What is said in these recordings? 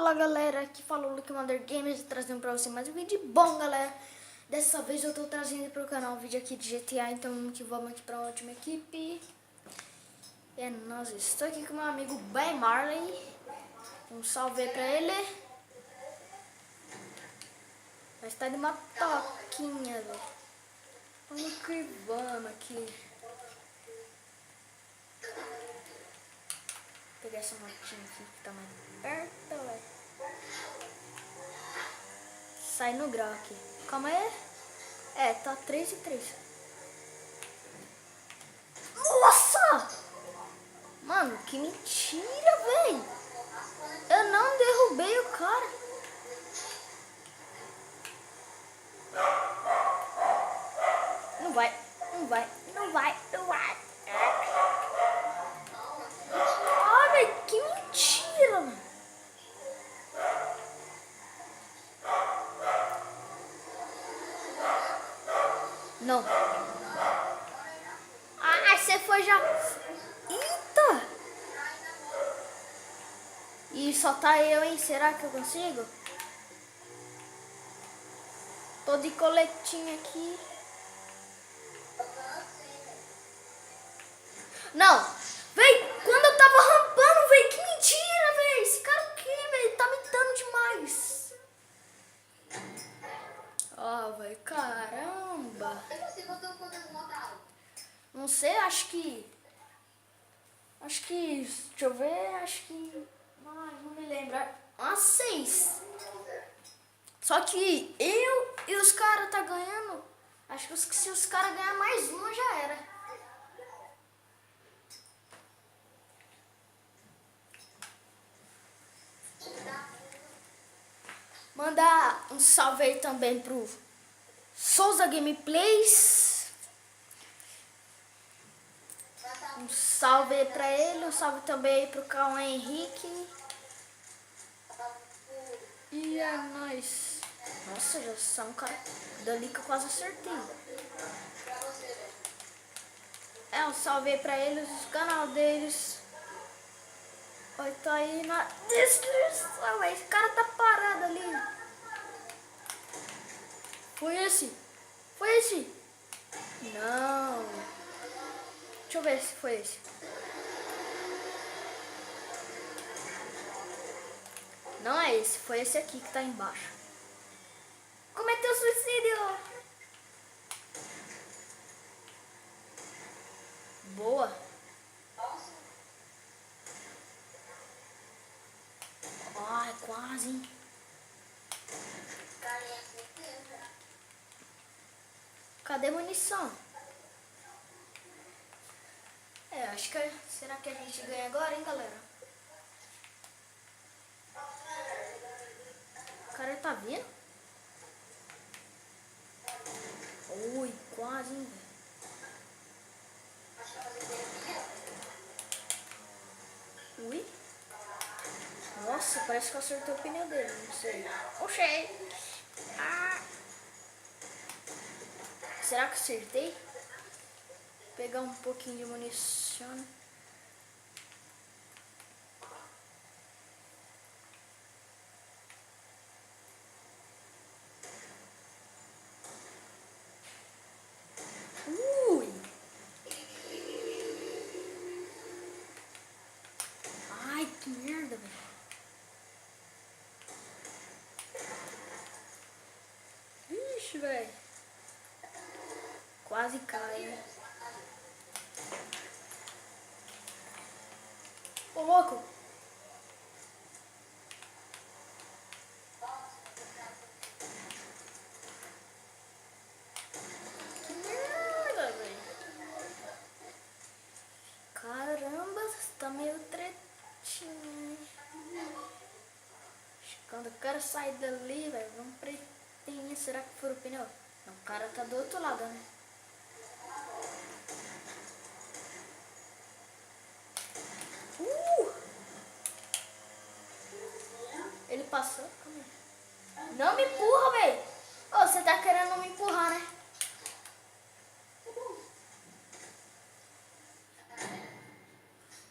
Fala galera, aqui fala o Luke Wonder Games trazendo pra você mais um vídeo bom, galera. Dessa vez eu tô trazendo pro canal um vídeo aqui de GTA, então vamos aqui pra última equipe. É nóis, estou aqui com meu amigo Ben Marley. Um salve aí pra ele. Mas tá de uma toquinha, velho. Vamos que vamos aqui. Vou pegar essa motinha aqui que tá mais perto, velho. Sai no grau aqui. Calma aí. É, tá 3 e 3. Nossa! Mano, que mentira, velho. Eu não derrubei o cara. Não vai, não vai, não vai, não vai. Ah, velho, que mentira, mano. Não. Ah, você foi já. Eita! E só tá eu, hein? Será que eu consigo? Tô de coletinho aqui. Não! Véi, quando eu tava rampando, véi, que mentira, véi! Esse cara aqui, véi, tá me dando demais. Ah, véi, caramba. Não sei, acho que... deixa eu ver, acho que... Ai, não me lembro. Umas 6. Só que eu e os caras tá ganhando. Acho que se os caras ganhar mais uma, já era. Mandar um salve aí também pro Souza Gameplays. Um salve aí pra ele. Um salve também aí pro Cauã Henrique. E é nóis. Nossa, já são um cara dali que eu quase acertei. É, um salve aí pra eles, o canal deles. Oi, tô aí na descrição. Esse cara tá parado ali. Foi esse? Foi esse? Não. Deixa eu ver se foi esse. Não é esse, foi esse aqui que tá embaixo. Cometeu suicídio! Boa. Ai, quase, hein? Cadê munição? É, acho que... Será que a gente ganha agora, hein, galera? O cara tá vindo? Ui, quase, hein, velho? Ui. Nossa, parece que eu acertei o pneu dele, não sei. Oxê! Ah. Será que acertei? Vou pegar um pouquinho de munição. Ui! Ai, que merda, velho. Ixi, velho. Quase cai, né? Ô, louco! Que merda, velho. Caramba, tá meio tretinho. Quando o cara sair dali, velho, vamos pretinho. Será que furou o pneu? Não, o cara tá do outro lado, né? Ele passou? Calma aí. Não me empurra, velho. Ô, você tá querendo me empurrar, né?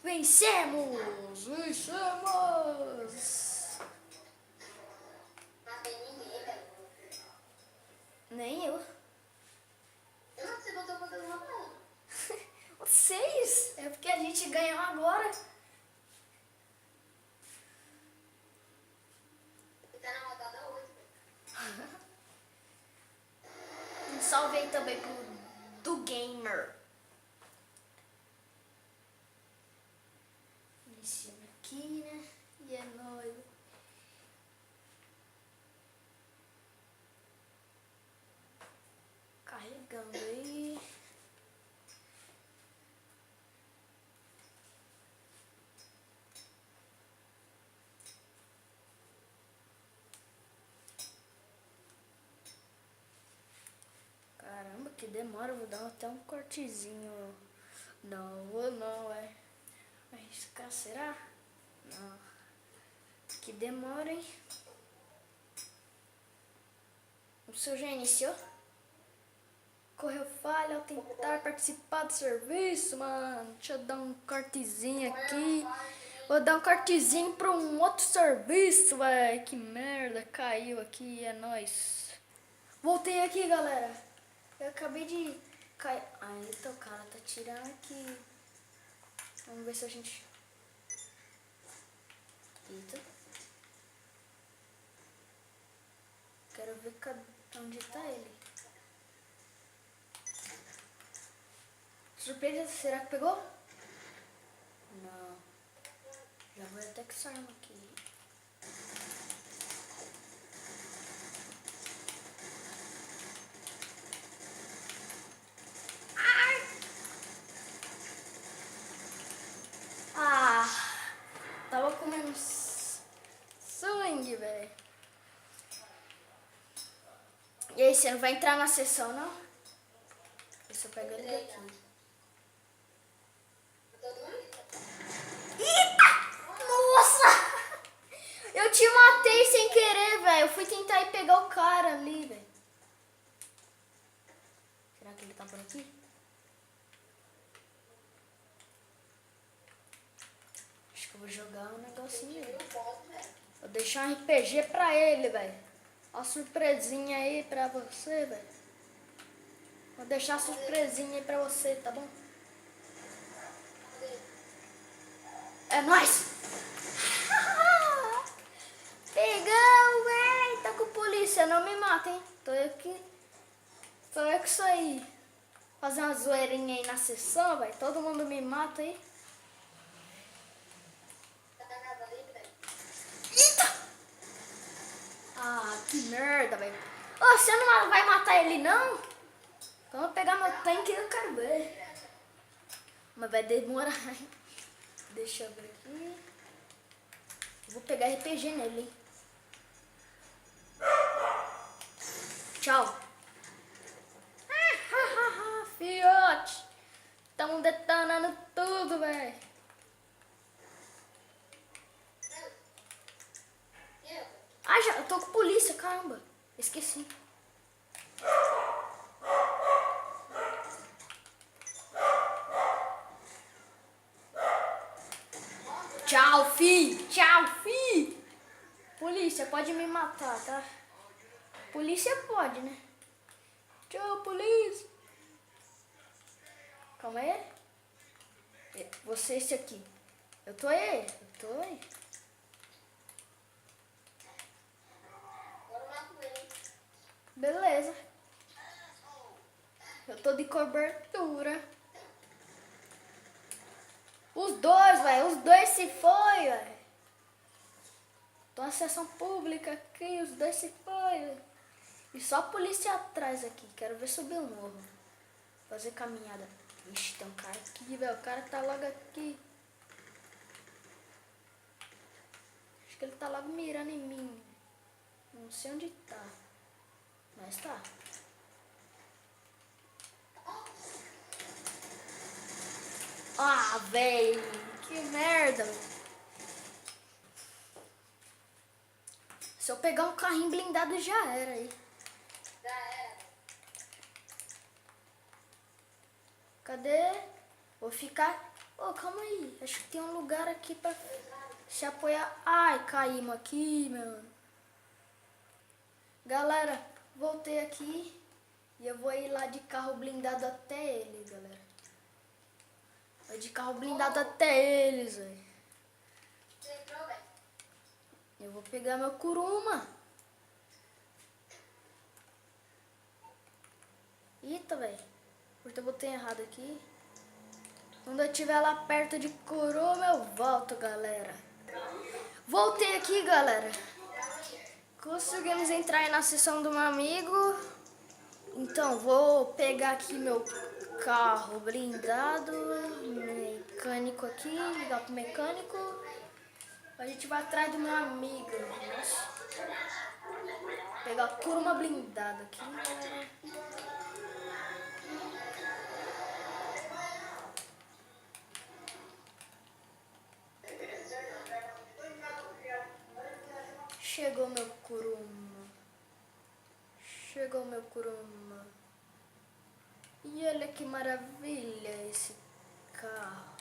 Vencemos! Vencemos! aí também pro do Gamer. Iniciando aqui, né? E é nóis. Carregando aí. Caramba, que demora, vou dar até um cortezinho. Não, vou não, é. Arriscar, será? Não. Que demora, hein? O seu já iniciou? Correu falha ao tentar participar do serviço, mano. Deixa eu dar um cortezinho aqui. Vou dar um cortezinho pra um outro serviço, velho. Que merda, caiu aqui, é nóis. Voltei aqui, galera. Eu acabei de cair. Eita, o cara tá tirando aqui. Vamos ver se a gente... Eita. Quero ver onde tá ele. Surpresa, será que pegou? Não. Já vou até que essa arma aqui. Tava comendo sangue, velho. E aí, você não vai entrar na sessão, não? Deixa eu pegar ele daqui. Eita! Nossa! Eu te matei sem querer, velho. Eu fui tentar ir pegar o cara ali, velho. Será que ele tá por aqui? Acho que eu vou jogar um negocinho aí. Vou deixar um RPG pra ele, velho. Uma surpresinha aí pra você, velho. Vou deixar a surpresinha aí pra você, tá bom? É nóis! Pegão, velho! Tá com polícia, não me mata, hein? Tô aqui. Tô eu que sou aí. Fazer uma zoeirinha aí na sessão, velho. Todo mundo me mata aí. Eita! Que merda, velho. Ô, você não vai matar ele, não? Então eu vou pegar meu tanque e eu quero ver. Mas vai demorar, hein? Deixa eu ver aqui. Vou pegar RPG nele, hein? Tchau. Fiote. Tamo detonando tudo, velho. Já, eu tô com polícia, caramba. Esqueci. Tchau, fi. Tchau, fi. Polícia, pode me matar, tá? Polícia pode, né? Tchau, polícia. Calma aí. Você, esse aqui. Eu tô aí. Beleza. Eu tô de cobertura. Os dois, velho. Os dois se foi, velho. Tô na sessão pública aqui. Os dois se foi, velho. E só a polícia atrás aqui. Quero ver subir o morro. Fazer caminhada. Ixi, tem um cara aqui, velho. O cara tá logo aqui. Acho que ele tá logo mirando em mim. Não sei onde tá. Mas tá. Velho. Que merda, velho. Se eu pegar um carrinho blindado já era aí. Cadê? Vou ficar... calma aí. Acho que tem um lugar aqui pra se apoiar. Ai, caímos aqui, meu. Galera, voltei aqui. E eu vou ir lá de carro blindado até ele, galera. Vou de carro blindado até eles, velho. Eu vou pegar meu Kuruma. Eita, velho. Porque eu botei errado aqui. Quando eu estiver lá perto de Kuruma, eu volto, galera. Voltei aqui, galera. Conseguimos entrar aí na sessão do meu amigo. Então, vou pegar aqui meu carro blindado. Mecânico aqui. Ligar pro mecânico. A gente vai atrás do meu amigo. Nossa. Pegar a Kuruma blindado aqui, galera. Chegou meu Kuruma. Chegou meu Kuruma. E olha que maravilha esse carro.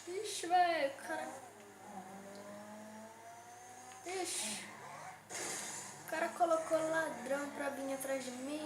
Ixi, velho, cara. Ixi. O cara colocou ladrão pra vir atrás de mim.